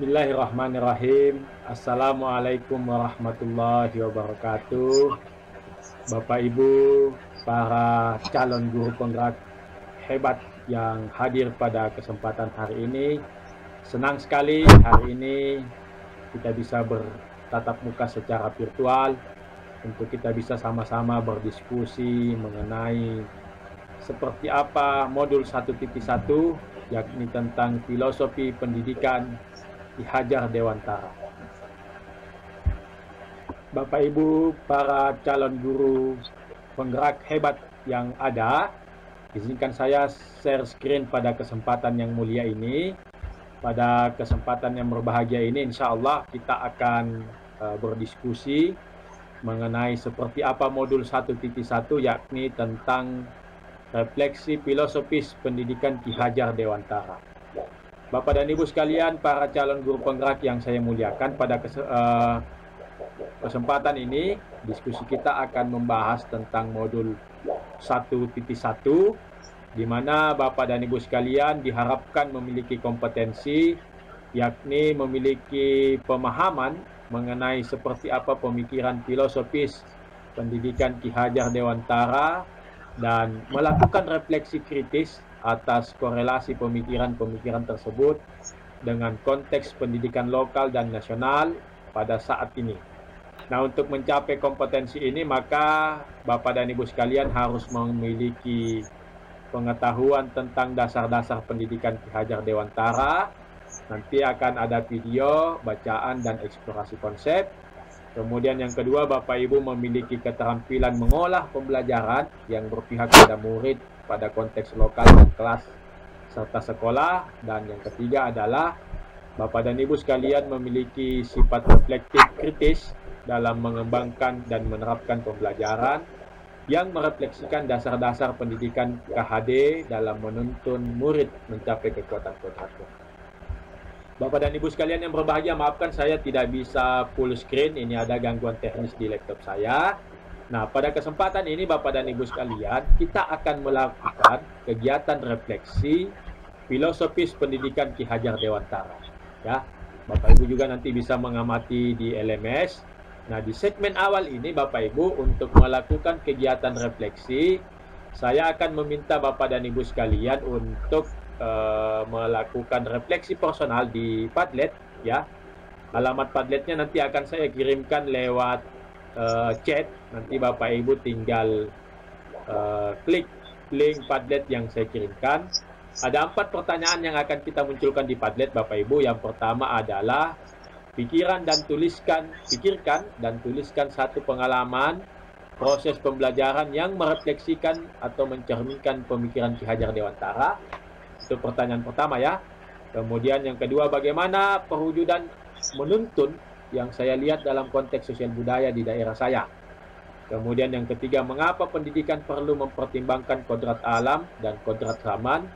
Bismillahirrahmanirrahim. Assalamualaikum warahmatullahi wabarakatuh. Bapak Ibu, para calon guru penggerak hebat yang hadir pada kesempatan hari ini. Senang sekali hari ini kita bisa bertatap muka secara virtual untuk kita bisa sama-sama berdiskusi mengenai seperti apa modul 1.1, yakni tentang filosofi pendidikan Ki Hajar Dewantara. Bapak Ibu, para calon guru penggerak hebat yang ada, izinkan saya share screen pada kesempatan yang mulia ini. Pada kesempatan yang berbahagia ini, insya Allah kita akan berdiskusi mengenai seperti apa modul 1.1, yakni tentang refleksi filosofis pendidikan Ki Hajar Dewantara. Bapak dan Ibu sekalian, para calon guru penggerak yang saya muliakan, pada kesempatan ini diskusi kita akan membahas tentang modul 1.1, di mana Bapak dan Ibu sekalian diharapkan memiliki kompetensi, yakni memiliki pemahaman mengenai seperti apa pemikiran filosofis pendidikan Ki Hajar Dewantara dan melakukan refleksi kritis atas korelasi pemikiran-pemikiran tersebut dengan konteks pendidikan lokal dan nasional pada saat ini. Nah, untuk mencapai kompetensi ini, maka Bapak dan Ibu sekalian harus memiliki pengetahuan tentang dasar-dasar pendidikan Ki Hajar Dewantara. Nanti akan ada video, bacaan, dan eksplorasi konsep. Kemudian yang kedua, Bapak Ibu memiliki keterampilan mengolah pembelajaran yang berpihak pada murid pada konteks lokal dan kelas serta sekolah. Dan yang ketiga adalah Bapak dan Ibu sekalian memiliki sifat reflektif kritis dalam mengembangkan dan menerapkan pembelajaran yang merefleksikan dasar-dasar pendidikan KHD dalam menuntun murid mencapai kekuatan kodratnya. Bapak dan Ibu sekalian yang berbahagia, maafkan saya tidak bisa full screen, ini ada gangguan teknis di laptop saya. Nah, pada kesempatan ini Bapak dan Ibu sekalian, kita akan melakukan kegiatan refleksi filosofis pendidikan Ki Hajar Dewantara. Ya, Bapak Ibu juga nanti bisa mengamati di LMS. Nah, di segmen awal ini Bapak Ibu untuk melakukan kegiatan refleksi, saya akan meminta Bapak dan Ibu sekalian untuk melakukan refleksi personal di Padlet, ya. Alamat Padletnya nanti akan saya kirimkan lewat chat. Nanti Bapak Ibu tinggal klik link Padlet yang saya kirimkan. Ada 4 pertanyaan yang akan kita munculkan di Padlet, Bapak Ibu. Yang pertama adalah pikirkan dan tuliskan satu pengalaman proses pembelajaran yang merefleksikan atau mencerminkan pemikiran Ki Hajar Dewantara. Itu pertanyaan pertama, ya. Kemudian yang kedua, bagaimana perwujudan menuntun yang saya lihat dalam konteks sosial budaya di daerah saya. Kemudian yang ketiga, mengapa pendidikan perlu mempertimbangkan kodrat alam dan kodrat zaman.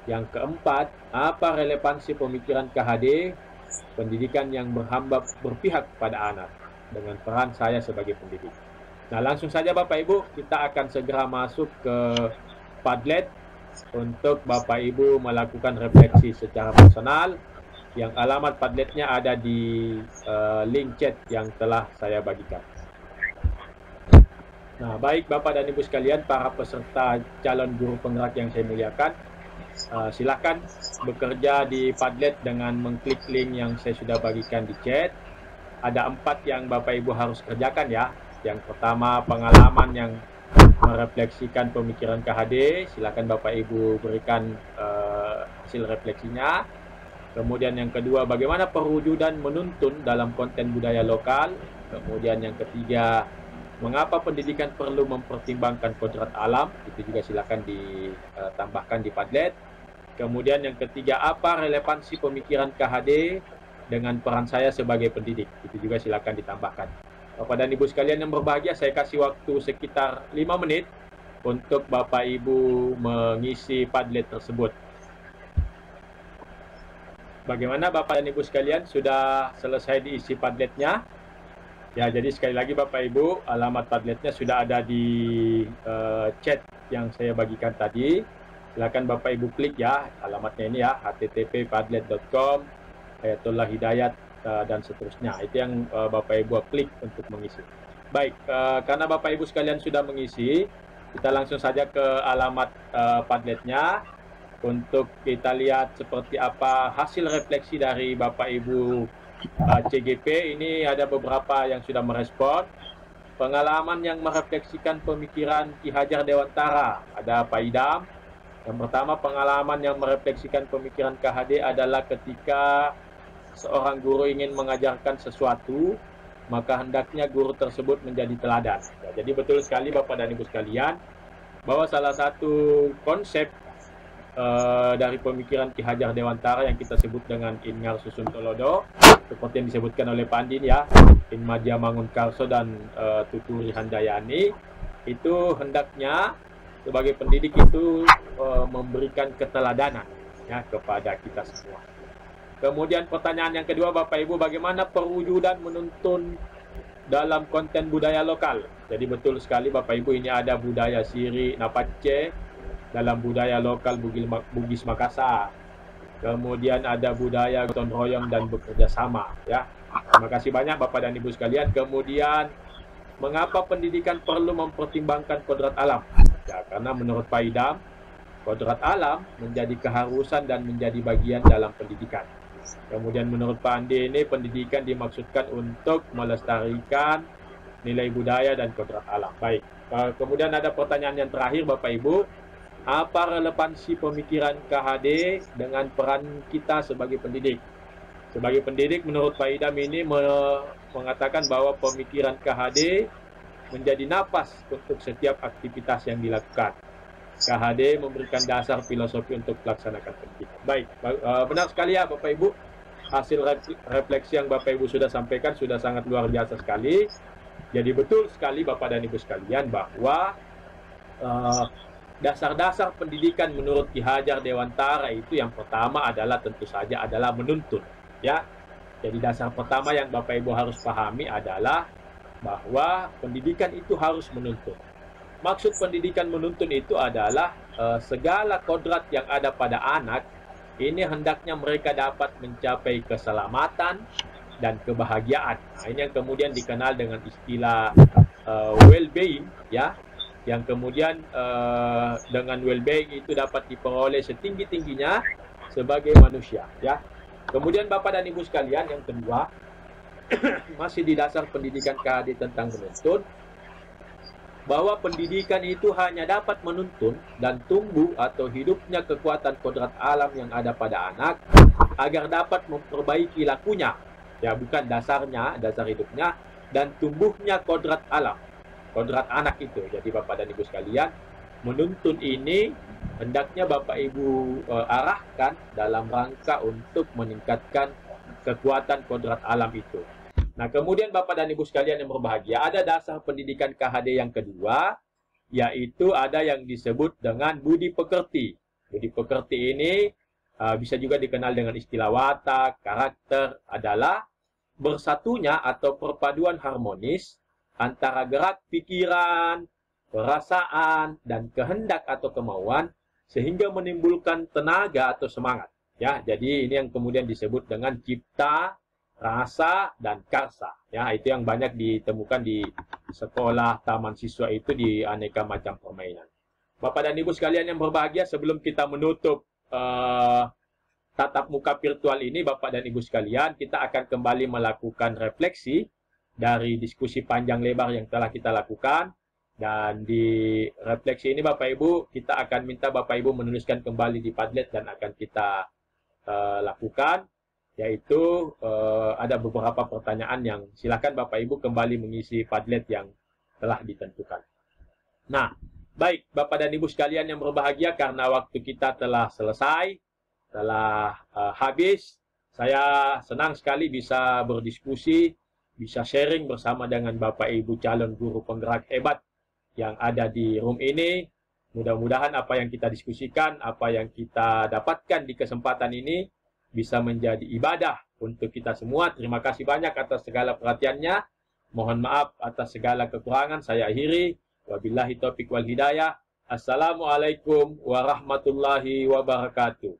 Yang keempat, apa relevansi pemikiran KHD pendidikan yang berpihak pada anak dengan peran saya sebagai pendidik. Nah, langsung saja Bapak Ibu, kita akan segera masuk ke Padlet untuk Bapak Ibu melakukan refleksi secara personal. Yang alamat Padletnya ada di link chat yang telah saya bagikan. Nah, baik Bapak dan Ibu sekalian, para peserta calon guru penggerak yang saya muliakan, silakan bekerja di Padlet dengan mengklik link yang saya sudah bagikan di chat. Ada 4 yang Bapak Ibu harus kerjakan, ya. Yang pertama, pengalaman yang merefleksikan pemikiran KHD. Silakan Bapak Ibu berikan hasil refleksinya. Kemudian yang kedua, bagaimana perwujudan menuntun dalam konten budaya lokal. Kemudian yang ketiga, mengapa pendidikan perlu mempertimbangkan kodrat alam. Itu juga silakan ditambahkan di Padlet. Kemudian yang ketiga, apa relevansi pemikiran KHD dengan peran saya sebagai pendidik. Itu juga silakan ditambahkan. Bapak dan Ibu sekalian yang berbahagia, saya kasih waktu sekitar 5 menit untuk Bapak Ibu mengisi Padlet tersebut. Bagaimana Bapak dan Ibu sekalian, sudah selesai diisi Padletnya? Ya, jadi sekali lagi Bapak Ibu, alamat Padletnya sudah ada di chat yang saya bagikan tadi. Silakan Bapak Ibu klik, ya, alamatnya ini, ya, http padlet.com Ayatullah Hidayat, dan seterusnya. Itu yang Bapak Ibu klik untuk mengisi. Baik, karena Bapak Ibu sekalian sudah mengisi, kita langsung saja ke alamat Padletnya untuk kita lihat seperti apa hasil refleksi dari Bapak Ibu CGP. Ini ada beberapa yang sudah merespon. Pengalaman yang merefleksikan pemikiran Ki Hajar Dewantara, ada Pak Idam. Yang pertama, pengalaman yang merefleksikan pemikiran KHD adalah ketika seorang guru ingin mengajarkan sesuatu, maka hendaknya guru tersebut menjadi teladan. Ya, jadi betul sekali Bapak dan Ibu sekalian, bahwa salah satu konsep dari pemikiran Ki Hajar Dewantara yang kita sebut dengan Ingar Susun Tolodo, seperti yang disebutkan oleh Pandin ya, In Madya Mangun Karso dan Tuturi Handayani, itu hendaknya sebagai pendidik itu memberikan keteladanan ya kepada kita semua. Kemudian pertanyaan yang kedua Bapak Ibu, bagaimana perwujudan menuntun dalam konten budaya lokal? Jadi betul sekali Bapak Ibu, ini ada budaya Siri Napace dalam budaya lokal Bugis Makassar. Kemudian ada budaya gotong royong dan bekerja sama ya. Terima kasih banyak Bapak dan Ibu sekalian. Kemudian mengapa pendidikan perlu mempertimbangkan kodrat alam? Ya, karena menurut Pak Idam, kodrat alam menjadi keharusan dan menjadi bagian dalam pendidikan. Kemudian menurut Pak Andi, ini pendidikan dimaksudkan untuk melestarikan nilai budaya dan kodrat alam. Baik, kemudian ada pertanyaan yang terakhir Bapak Ibu, apa relevansi pemikiran KHD dengan peran kita sebagai pendidik? Sebagai pendidik, menurut Pak Idam ini mengatakan bahwa pemikiran KHD menjadi napas untuk setiap aktivitas yang dilakukan. KHD memberikan dasar filosofi untuk melaksanakan pendidikan. Baik, benar sekali ya Bapak Ibu. Hasil refleksi yang Bapak Ibu sudah sampaikan sudah sangat luar biasa sekali. Jadi betul sekali Bapak dan Ibu sekalian bahwa dasar-dasar pendidikan menurut Ki Hajar Dewantara itu yang pertama adalah tentu saja adalah menuntun. Ya, jadi dasar pertama yang Bapak Ibu harus pahami adalah bahwa pendidikan itu harus menuntun. Maksud pendidikan menuntun itu adalah segala kodrat yang ada pada anak ini hendaknya mereka dapat mencapai keselamatan dan kebahagiaan. Nah, ini yang kemudian dikenal dengan istilah well-being ya, yang kemudian dengan well-being itu dapat diperoleh setinggi-tingginya sebagai manusia ya. Kemudian Bapak dan Ibu sekalian, yang kedua masih di dasar pendidikan KHD tentang menuntun, bahwa pendidikan itu hanya dapat menuntun dan tumbuh atau hidupnya kekuatan kodrat alam yang ada pada anak agar dapat memperbaiki lakunya, ya bukan dasarnya, dasar hidupnya, dan tumbuhnya kodrat alam, kodrat anak itu. Jadi Bapak dan Ibu sekalian, menuntun ini hendaknya Bapak Ibu arahkan dalam rangka untuk meningkatkan kekuatan kodrat alam itu. Nah, kemudian Bapak dan Ibu sekalian yang berbahagia, ada dasar pendidikan KHD yang kedua, yaitu ada yang disebut dengan budi pekerti. Budi pekerti ini bisa juga dikenal dengan istilah watak, karakter, adalah bersatunya atau perpaduan harmonis antara gerak pikiran, perasaan, dan kehendak atau kemauan, sehingga menimbulkan tenaga atau semangat. Ya, jadi ini yang kemudian disebut dengan cipta, rasa, dan karsa. Ya, itu yang banyak ditemukan di sekolah, taman siswa itu di aneka macam permainan. Bapak dan Ibu sekalian yang berbahagia, sebelum kita menutup tatap muka virtual ini, Bapak dan Ibu sekalian, kita akan kembali melakukan refleksi dari diskusi panjang lebar yang telah kita lakukan. Dan di refleksi ini Bapak Ibu, kita akan minta Bapak Ibu menuliskan kembali di Padlet dan akan kita lakukan, yaitu ada beberapa pertanyaan yang silakan Bapak Ibu kembali mengisi Padlet yang telah ditentukan. Nah, baik Bapak dan Ibu sekalian yang berbahagia, karena waktu kita telah selesai, telah habis, saya senang sekali bisa berdiskusi, bisa sharing bersama dengan Bapak Ibu calon guru penggerak hebat yang ada di room ini. Mudah-mudahan apa yang kita diskusikan, apa yang kita dapatkan di kesempatan ini bisa menjadi ibadah untuk kita semua. Terima kasih banyak atas segala perhatiannya. Mohon maaf atas segala kekurangan. Saya akhiri. Wabillahi taufiq wal hidayah. Assalamualaikum warahmatullahi wabarakatuh.